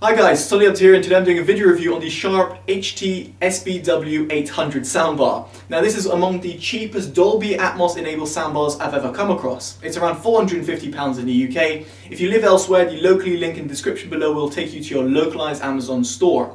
Hi guys, Totallydubbed here, and today I'm doing a video review on the Sharp HT-SBW800 soundbar. Now this is among the cheapest Dolby Atmos enabled soundbars I've ever come across. It's around £450 in the UK. If you live elsewhere, the locally link in the description below will take you to your localized Amazon store.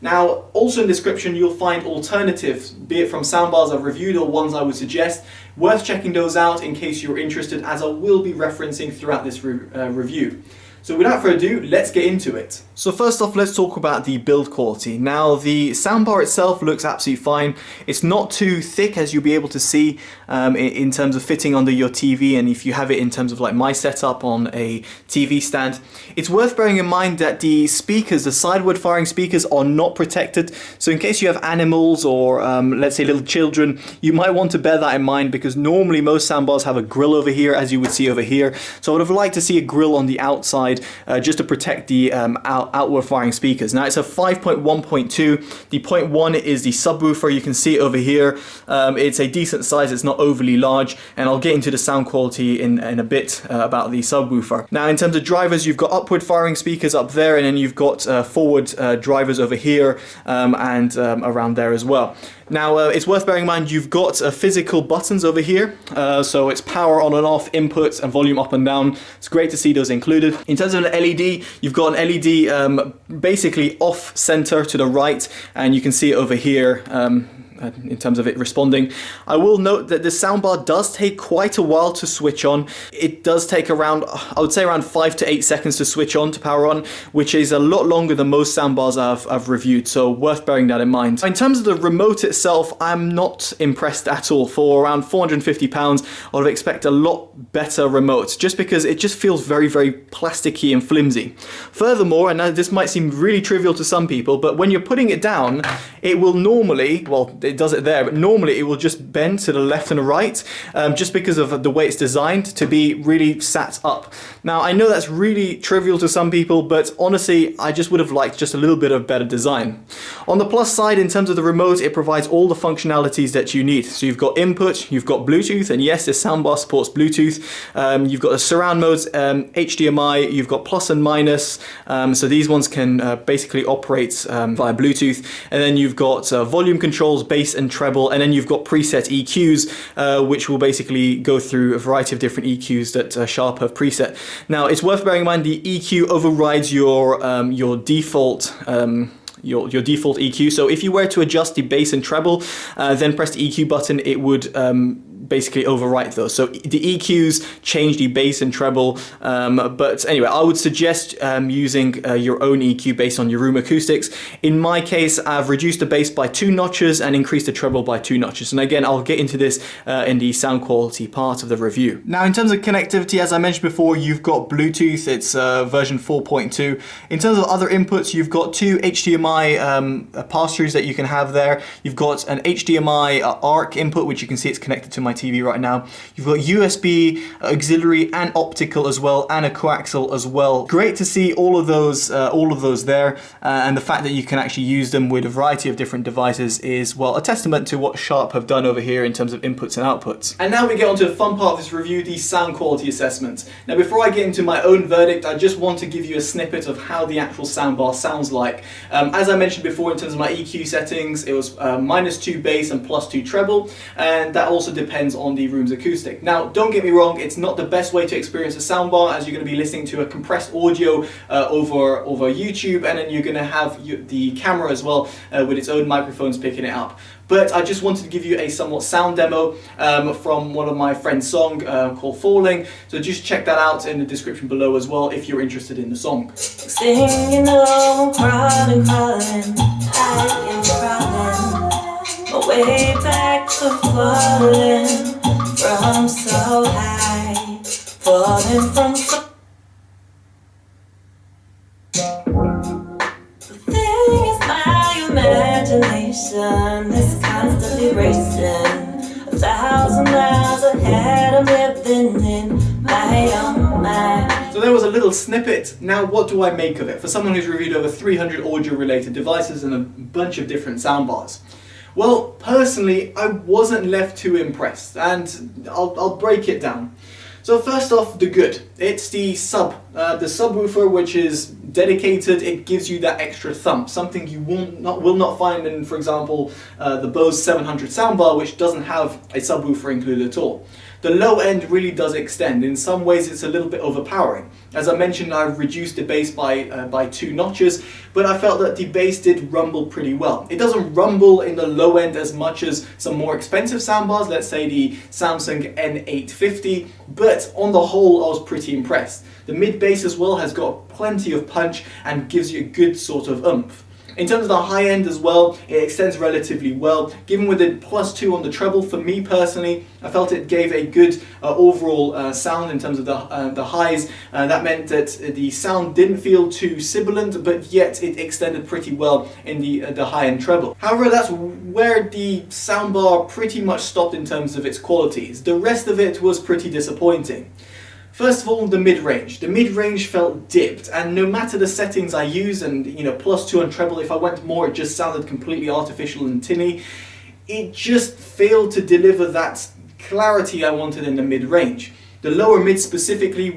Now, also in the description you'll find alternatives, be it from soundbars I've reviewed or ones I would suggest. Worth checking those out in case you're interested, as I will be referencing throughout this review. So without further ado, let's get into it. So first off, let's talk about the build quality. Now the soundbar itself looks absolutely fine. It's not too thick, as you'll be able to see in terms of fitting under your TV, and if you have it in terms of like my setup on a TV stand. It's worth bearing in mind that the speakers, the sideward firing speakers, are not protected. So in case you have animals or let's say little children, you might want to bear that in mind, because normally most soundbars have a grill over here, as you would see over here. So I would have liked to see a grill on the outside just to protect the outward firing speakers. Now it's a 5.1.2. The 0.1 is the subwoofer. You can see it over here. It's a decent size. It's not overly large, and I'll get into the sound quality in a bit about the subwoofer. Now in terms of drivers, you've got upward firing speakers up there, and then you've got forward drivers over here and around there as well. Now it's worth bearing in mind you've got physical buttons over here, so it's power on and off, inputs and volume up and down. It's great to see those included. In terms of an LED, you've got an LED basically off center to the right, and you can see it over here in terms of it responding. I will note that the soundbar does take quite a while to switch on. It does take around, I would say around 5 to 8 seconds to switch on, to power on, which is a lot longer than most soundbars I've reviewed, so worth bearing that in mind. In terms of the remote itself, I'm not impressed at all. For around £450, I would expect a lot better remote, just because it just feels very, very plasticky and flimsy. Furthermore, and this might seem really trivial to some people, but when you're putting it down, it will normally, well, it does it there, but normally it will just bend to the left and the right, just because of the way it's designed to be really sat up. Now I know that's really trivial to some people, but honestly I just would have liked just a little bit of better design. On the plus side, in terms of the remote, it provides all the functionalities that you need. So you've got input, you've got Bluetooth, and yes, this soundbar supports Bluetooth. You've got the surround modes, HDMI, you've got plus and minus, so these ones can basically operate via Bluetooth, and then you've got volume controls, bass and treble, and then you've got preset EQs, which will basically go through a variety of different EQs that Sharp have preset. Now it's worth bearing in mind the EQ overrides your default your default EQ. So if you were to adjust the bass and treble, then press the EQ button, it would basically overwrite those. So the EQs change the bass and treble, but anyway, I would suggest using your own EQ based on your room acoustics. In my case, I've reduced the bass by 2 notches and increased the treble by 2 notches. And again, I'll get into this in the sound quality part of the review. Now, in terms of connectivity, as I mentioned before, you've got Bluetooth. It's version 4.2. In terms of other inputs, you've got 2 HDMI pass-throughs that you can have there. You've got an HDMI ARC input, which you can see it's connected to my TV right now. You've got USB, auxiliary and optical as well, and a coaxial as well. Great to see all of those there, and the fact that you can actually use them with a variety of different devices is, well, a testament to what Sharp have done over here in terms of inputs and outputs. And now we get on to the fun part of this review, the sound quality assessment. Now before I get into my own verdict, I just want to give you a snippet of how the actual soundbar sounds like. As I mentioned before, in terms of my EQ settings, it was -2 bass and +2 treble, and that also depends on the room's acoustic. Now don't get me wrong, it's not the best way to experience a soundbar, as you're going to be listening to a compressed audio over YouTube, and then you're going to have the camera as well with its own microphones picking it up. But I just wanted to give you a somewhat sound demo from one of my friend's song called Falling, so just check that out in the description below as well if you're interested in the song. Singing along, crawling, crawling, I am crawling, my way back to falling from so high, falling from so. The thing is my imagination is constantly racing, 1,000 miles ahead, I'm living in my own mind. So there was a little snippet. Now what do I make of it? For someone who's reviewed over 300 audio related devices and a bunch of different soundbars. Well, personally, I wasn't left too impressed, and I'll break it down. So first off, the good. It's the subwoofer, which is dedicated. It gives you that extra thump, something you will not find in, for example, the Bose 700 soundbar, which doesn't have a subwoofer included at all. The low end really does extend. In some ways it's a little bit overpowering. As I mentioned, I've reduced the bass by 2 notches, but I felt that the bass did rumble pretty well. It doesn't rumble in the low end as much as some more expensive soundbars, let's say the Samsung N850, but on the whole I was pretty impressed. The mid bass as well has got plenty of punch and gives you a good sort of oomph. In terms of the high end as well, it extends relatively well. Given with a +2 on the treble, for me personally, I felt it gave a good overall sound in terms of the highs. That meant that the sound didn't feel too sibilant, but yet it extended pretty well in the high end treble. However, that's where the soundbar pretty much stopped in terms of its qualities. The rest of it was pretty disappointing. First of all, the mid-range. The mid-range felt dipped, and no matter the settings I use, and +2 on treble, if I went more it just sounded completely artificial and tinny. It just failed to deliver that clarity I wanted in the mid-range. The lower mid specifically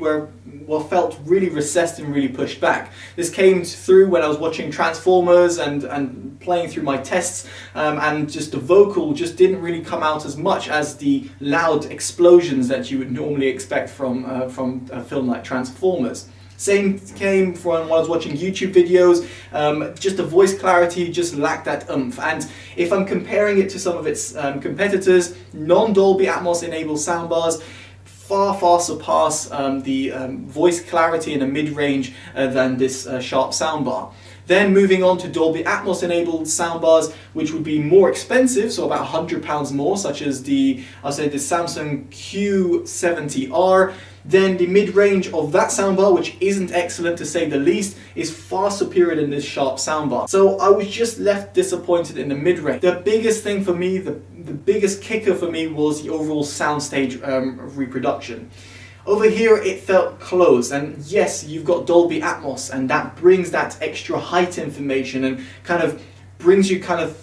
felt really recessed and really pushed back. This came through when I was watching Transformers and playing through my tests, and just the vocal just didn't really come out as much as the loud explosions that you would normally expect from a film like Transformers. Same came from when I was watching YouTube videos. Just the voice clarity just lacked that oomph. And if I'm comparing it to some of its competitors, non-Dolby Atmos enabled soundbars far surpass the voice clarity in a mid-range than this Sharp soundbar. Then moving on to Dolby Atmos enabled soundbars, which would be more expensive, so about £100 more, such as the Samsung Q70R. Then the mid-range of that soundbar, which isn't excellent to say the least, is far superior than this Sharp soundbar. So I was just left disappointed in the mid-range. The biggest thing for me, the biggest kicker for me, was the overall soundstage reproduction. Over here it felt closed, and yes, you've got Dolby Atmos, and that brings that extra height information and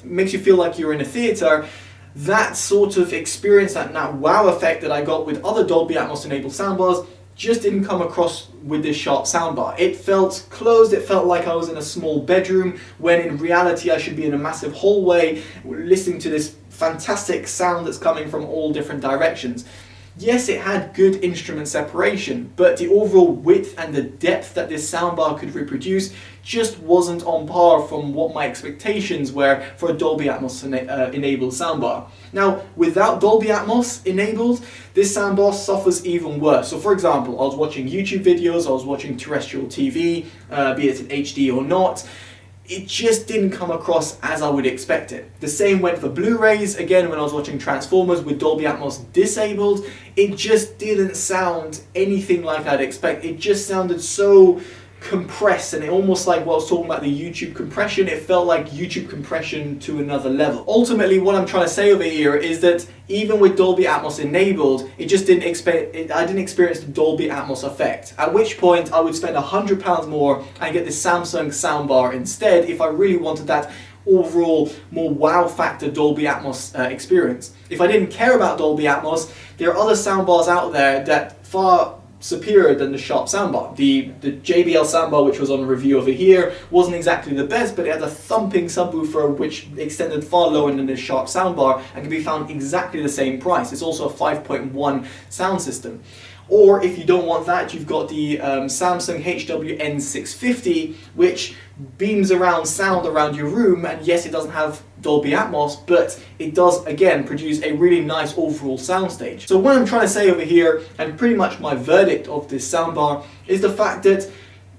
makes you feel like you're in a theater. That sort of experience, that wow effect that I got with other Dolby Atmos enabled soundbars, just didn't come across with this Sharp soundbar. It felt closed, it felt like I was in a small bedroom, when in reality I should be in a massive hallway listening to this fantastic sound that's coming from all different directions. Yes, it had good instrument separation, but the overall width and the depth that this soundbar could reproduce just wasn't on par from what my expectations were for a Dolby Atmos enabled soundbar. Now, without Dolby Atmos enabled, this soundbar suffers even worse. So for example, I was watching YouTube videos, I was watching terrestrial TV, be it in HD or not. It just didn't come across as I would expect it. The same went for Blu-rays. Again, when I was watching Transformers with Dolby Atmos disabled, it just didn't sound anything like I'd expect. It just sounded so compressed, and it almost like what I was talking about, the YouTube compression, it felt like YouTube compression to another level. Ultimately, what I'm trying to say over here is that even with Dolby Atmos enabled, I didn't experience the Dolby Atmos effect. At which point I would spend £100 more and get this Samsung soundbar instead if I really wanted that overall more wow factor Dolby Atmos experience. If I didn't care about Dolby Atmos, there are other soundbars out there that far superior than the Sharp soundbar. The JBL soundbar, which was on review over here, wasn't exactly the best, but it had a thumping subwoofer which extended far lower than the Sharp soundbar and can be found exactly the same price. It's also a 5.1 sound system. Or if you don't want that, you've got the Samsung HWN650, which beams around sound around your room, and yes, it doesn't have Dolby Atmos, but it does again produce a really nice overall soundstage. So what I'm trying to say over here, and pretty much my verdict of this soundbar, is the fact that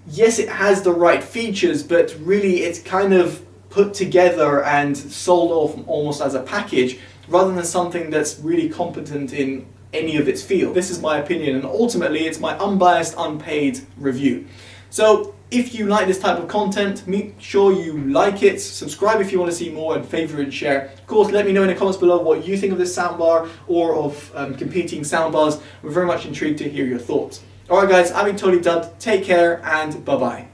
yes, it has the right features, but really it's kind of put together and sold off almost as a package, rather than something that's really competent in any of its field. This is my opinion, and ultimately it's my unbiased, unpaid review. So if you like this type of content, make sure you like it, subscribe if you want to see more, and favourite and share. Of course, let me know in the comments below what you think of this soundbar or of competing soundbars. We're very much intrigued to hear your thoughts. Alright guys, I've been Totally Dubbed, take care and bye bye.